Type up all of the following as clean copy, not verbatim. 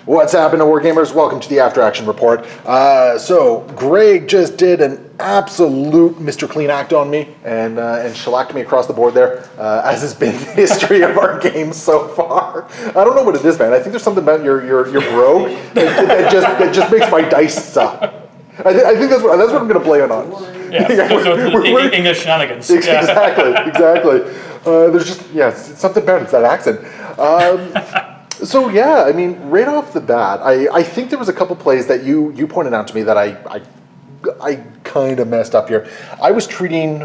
What's happening, Wargamers? Welcome to the After Action Report. So, Greg just did an absolute Mr. Clean act on me and shellacked me across the board there, as has been the history of our games so far. I don't know what it is, man. I think there's something about your bro that just makes my dice suck. I think that's what I'm going to blame it on. Yeah, English shenanigans. Exactly. There's just, something about it. It's that accent. So yeah, I mean, right off the bat, I think there was a couple plays that you pointed out to me that I kind of messed up here. I was treating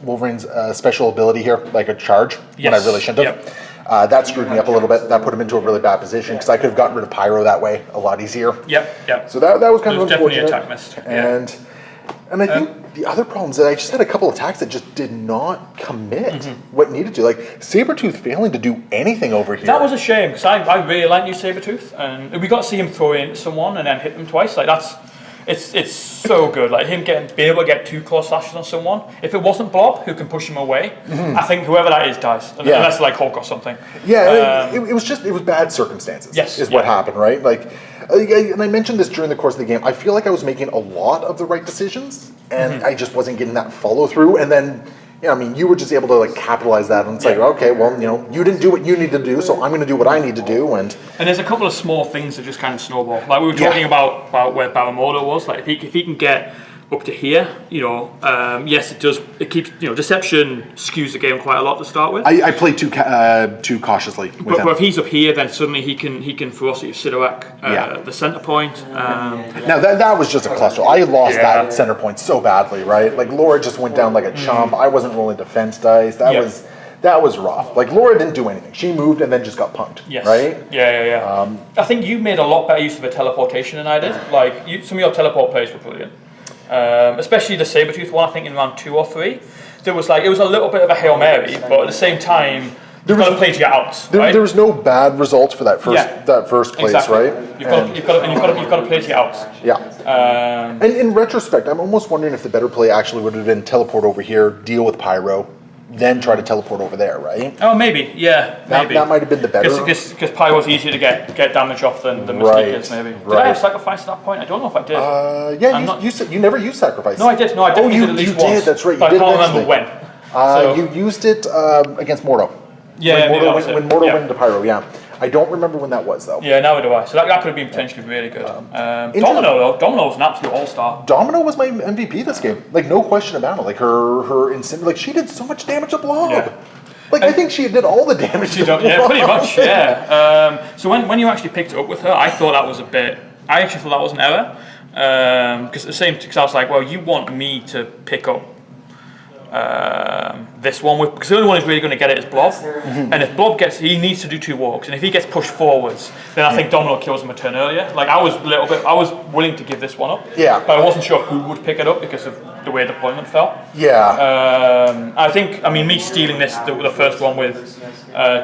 Wolverine's special ability here like a charge when I really shouldn't have. Yep. That screwed me up a little bit. That put him into a really bad position because I could have gotten rid of Pyro that way a lot easier. Yep. So that was kind of unfortunate. Definitely attack missed. And I think the other problem is that I just had a couple attacks that just did not commit what needed to. Like Sabretooth failing to do anything over here. That was a shame because I really like you Sabretooth, and we got to see him throw in someone and then hit them twice. Like it's so good. Like him being able to get 2 claw slashes on someone. If it wasn't Blob who can push him away, I think whoever that is dies. Unless like Hulk or something. Yeah, it was bad circumstances. Yes, is what happened, right? Like, and I mentioned this during the course of the game. I feel like I was making a lot of the right decisions, and I just wasn't getting that follow through. And then, I mean, you were just able to like capitalize that and say, okay, well, you didn't do what you need to do, so I'm going to do what I need to do. And there's a couple of small things that just kind of snowball. Like we were talking about where Baramodo was. Like if he can get up to here, yes, it does. It keeps, deception skews the game quite a lot to start with. I played too cautiously with him. But if he's up here, then suddenly he can ferocity Sidorak the center point. Now that was just a cluster. I lost that center point so badly, right? Like Laura just went down like a chump. I wasn't rolling defense dice. That was rough. Like Laura didn't do anything. She moved and then just got punked. Yes. Right? Yeah. I think you made a lot better use of the teleportation than I did. Like some of your teleport plays were brilliant. Especially the Sabretooth one, I think in round 2 or 3. It was a little bit of a Hail Mary, but at the same time, you've got to play to get out. There was no bad results for that first place, exactly. right? You've got to play to get out. Yeah. And in retrospect, I'm almost wondering if the better play actually would have been teleport over here, deal with Pyro, then try to teleport over there, right? Oh, maybe. Yeah, maybe. That might have been the better. Because Pyro's easier to get damage off than Mystique is, maybe. Did I have sacrifice at that point? I don't know if I did. You never used sacrifice. No, I did. No, I definitely did at least once. You did, that's right. But I can't remember when. You used it against Mordo. Yeah, when Mordo went into Pyro, I don't remember when that was, though. Yeah, neither do I. So that could have been potentially really good. Domino was an absolute all-star. Domino was my MVP this game. Like, no question about it. Like, her insane... Like, she did so much damage to Blob. Yeah. Like, I think she did all the damage to Blob. Yeah, pretty much, yeah. So when you actually picked it up with her, I thought that was a bit... I actually thought that was an error. Because I was like, well, you want me to pick up this one because the only one who's really going to get it is Blob, and if Blob he needs to do 2 walks, and if he gets pushed forwards, then I think Domino kills him a turn earlier. Like I was willing to give this one up, but I wasn't sure who would pick it up because of the way deployment fell. I mean, me stealing the first one with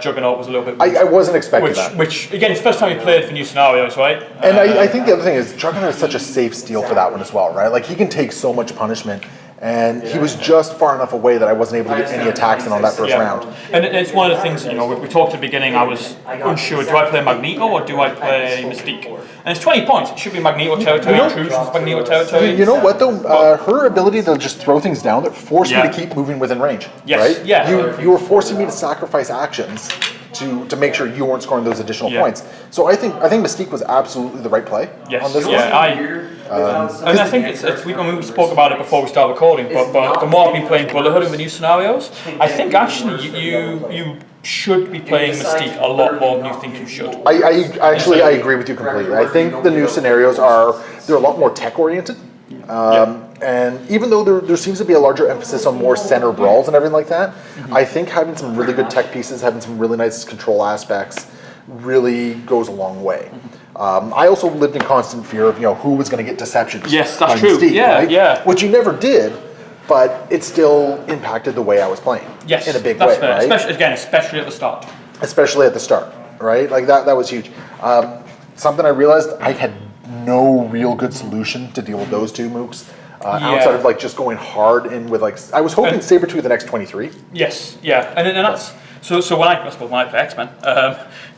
Juggernaut was a little bit weird. I wasn't expecting that. Which again, it's the first time we played for new scenarios, right? And I think the other thing is Juggernaut is such a safe steal for that one as well, right? Like he can take so much punishment. And he was just far enough away that I wasn't able to get any attacks in on that first round. And it's one of the things, we talked at the beginning, I was unsure, do I play Magneto or do I play Mystique? And it's 20 points, it should be Magneto territory, Intrusion's Magneto territory. You know what though, her ability to just throw things down that forced me to keep moving within range, right? Yeah. You were forcing me to sacrifice actions to make sure you weren't scoring those additional points. So I think Mystique was absolutely the right play on this one. And I think we spoke about it before we started recording, but the more I've been playing Brotherhood in the new scenarios, I think actually you should be playing Mystique a lot more than you think you should. I agree with you completely. I think the new scenarios they're a lot more tech oriented. And even though there seems to be a larger emphasis on more center brawls and everything like that, I think having some really good tech pieces, having some really nice control aspects really goes a long way. I also lived in constant fear of who was going to get deception. Yes, that's true. Mystique, right? Which you never did, but it still impacted the way I was playing. Yes, in a big way, fair. right? Especially at the start. Especially at the start, right? Like that was huge. Something I realized I had no real good solution to deal with those 2 mooks. Outside of just going hard in with I was hoping Sabretooth the next 23. Yes, yeah, and So I suppose when I play X-Men,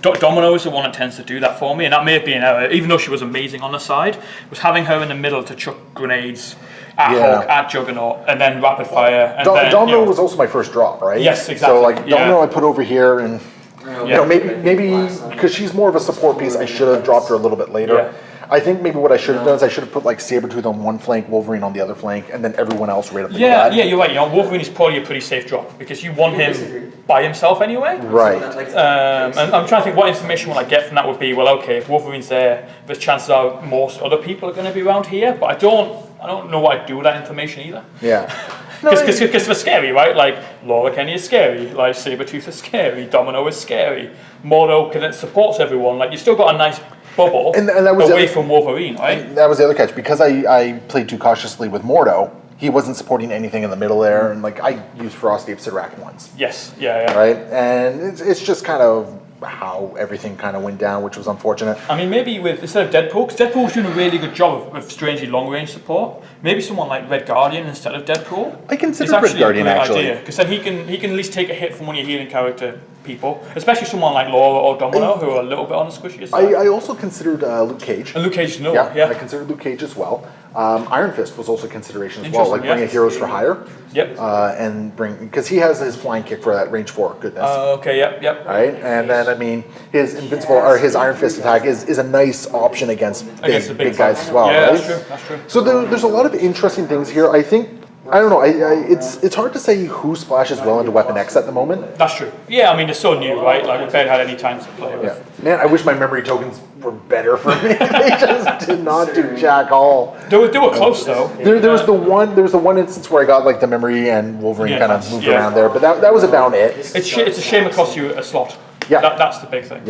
Domino is the one that tends to do that for me, and that may have been an error, even though she was amazing on the side, was having her in the middle to chuck grenades at Hulk, at Juggernaut, and then rapid fire. And then, Domino was also my first drop, right? Yes, exactly. So like Domino I put over here, and you know, maybe because she's more of a support piece, I should have dropped her a little bit later. Yeah. I think maybe what I should have done is I should have put like Sabretooth on one flank, Wolverine on the other flank, and then everyone else right up the Yeah, you're right. You know, Wolverine is probably a pretty safe drop because you want him by himself anyway. Right. And I'm trying to think what information will I get from that would be, well, okay, if Wolverine's there, the chances are most other people are going to be around here, but I don't know what I'd do with that information either. Yeah. Because they're scary, right? Like, Laura Kenny is scary, like, Sabretooth is scary, Domino is scary, Mordo supports everyone, like, you still got a nice bubble and that was away from Wolverine, right? That was the other catch. Because I played too cautiously with Mordo, he wasn't supporting anything in the middle there, and like, I used Frosty of Sidorak once. Yes, yeah. Right? And it's just kind of how everything kind of went down, which was unfortunate. I mean, maybe instead of Deadpool, because Deadpool's doing a really good job of strangely long-range support, maybe someone like Red Guardian instead of Deadpool. I consider Red Guardian, actually. Because then he can at least take a hit from one of your healing character people, especially someone like Laura or Domino, who are a little bit on the squishy side. I also considered Luke Cage. And Luke Cage, I considered Luke Cage as well. Iron Fist was also a consideration as well, like bring a Heroes for Hire. Yep. And because he has his flying kick for that range 4 goodness. Okay, yep. Right, and then I mean his invincible or his Iron Fist attack is a nice option against big guys as well. Yeah, right? that's true. So there's a lot of interesting things here. I think. I don't know. It's hard to say who splashes well into Weapon X at the moment. That's true. Yeah, I mean, they're so new, right? Like, we've barely had any time to play with. Yeah. Man, I wish my memory tokens were better for me. They just did not do jack all. They were close though. There was the one instance where I got like the memory and Wolverine kind of moved around there, but that was about it. It's a shame it cost you a slot. Yeah. That's the big thing.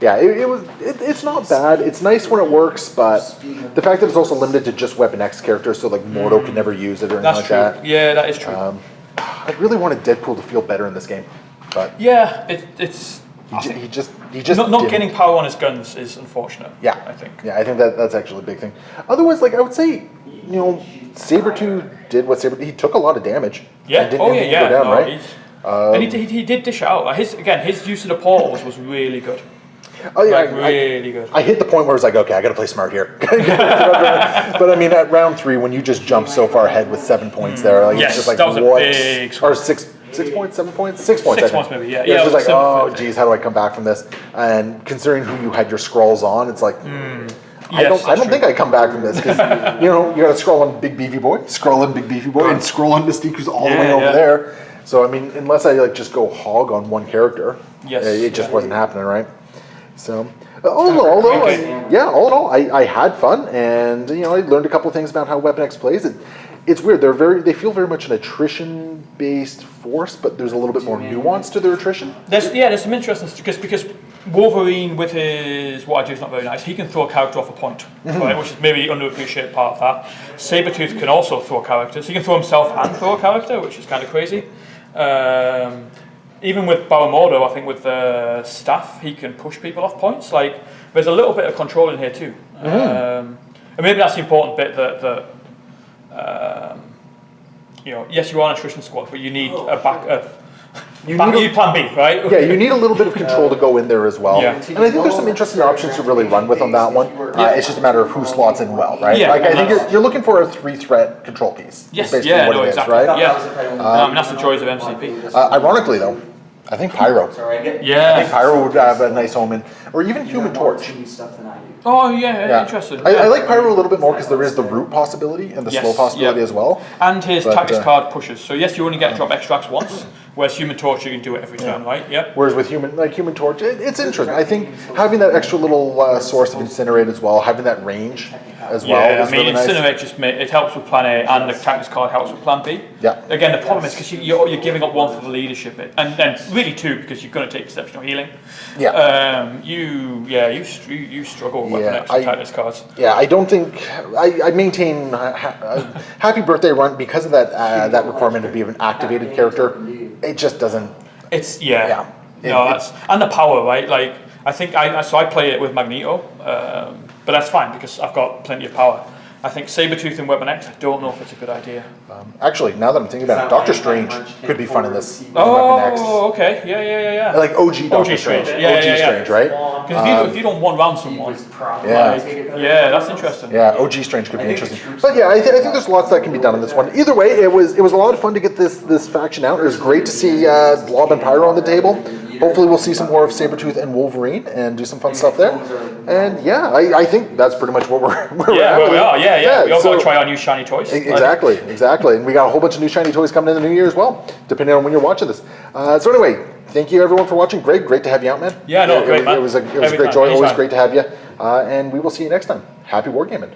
Yeah, it's not bad. It's nice when it works, but the fact that it's also limited to just Weapon X characters, so like Mordo could never use it or anything like that. Yeah, that is true. I really wanted Deadpool to feel better in this game, but yeah, he just not getting power on his guns is unfortunate. Yeah, I think. Yeah, I think that's actually a big thing. Otherwise, like I would say, Sabretooth did what he took a lot of damage. Yeah. And didn't even go down, right? And he did dish out. His use of the portals was really good. Oh yeah, really good. I hit the point where I was like, okay, I got to play smart here. But I mean, at round 3, when you just jump so far ahead with 7 points there, like it's just like that was what? A big or 6 points, 7 points, 6 points. 6 points maybe. Yeah. It's just like, oh geez, how do I come back from this? And considering who you had your scrolls on, it's like. I don't think I come back from this because you got to scroll on Big Beefy Boy, scroll on Big Beefy Boy, and scroll on Mystique who's all the way over there. So I mean, unless I like just go hog on one character, it just wasn't happening, right? So all in all, I had fun, and I learned a couple of things about how Weapon X plays. It's weird. They feel very much an attrition-based force, but there's a little bit more nuance to their attrition. There's some interesting because Wolverine with his what I do is not very nice. He can throw a character off a point, right, which is maybe underappreciated part of that. Sabretooth can also throw characters. He can throw himself and throw a character, which is kind of crazy. Even with Baramordo, I think with the staff, he can push people off points. Like, there's a little bit of control in here too. And maybe that's the important bit that yes, you are an attrition squad, but you need you need plan B, right? Yeah, you need a little bit of control to go in there as well. Yeah. And I think there's some interesting options to really run with on that one. It's just a matter of who slots in well, right? Yeah, I think you're looking for a 3-threat control piece. Yes, exactly. Right? Yeah. That's the joys of MCP. Ironically, though, I think Pyro. Yeah. I think Pyro would have a nice home in, or even Human Torch. Oh yeah. Interesting. I like Pyro a little bit more because there is the root possibility and the slow possibility as well. And his tactics card pushes. So yes, you only get to drop extracts once, whereas Human Torch you can do it every turn, right? Yep. Whereas with Human Torch, it's interesting. I think having that extra little source of Incinerate as well, having that range as well. Yeah, I mean, really Incinerate nice. It helps with Plan A, and the tactics card helps with Plan B. Yeah. Again, the problem is because you're giving up one for the leadership, and then really two because you're going to take exceptional healing. Yeah. You struggle with Weapon X and tactics cards. Yeah, I don't think I maintain Happy Birthday Run because of that requirement to be an activated character. It just doesn't. It's and the power, right? Like I think I play it with Magneto, but that's fine because I've got plenty of power. I think Sabretooth and Weapon X, I don't know if it's a good idea. Actually, now that I'm thinking about it, Doctor Strange could be fun in this. Oh, okay. Yeah. Like OG Doctor Strange. Yeah. Strange, right? Because if you don't one-round someone, that's interesting. Yeah, OG Strange could be interesting. But yeah, I think there's lots that can be done in this one. Either way, it was a lot of fun to get this faction out. It was great to see Blob and Pyro on the table. Hopefully we'll see some more of Sabretooth and Wolverine and do some fun stuff there. And yeah, I think that's pretty much what we're at. Where we are. Yeah. We all got to try our new shiny toys. Exactly. And we got a whole bunch of new shiny toys coming in the new year as well, depending on when you're watching this. So anyway, thank you everyone for watching. Greg, great to have you out, man. Yeah, no, great, man. It was a great joy. Always great to have you. And we will see you next time. Happy wargaming.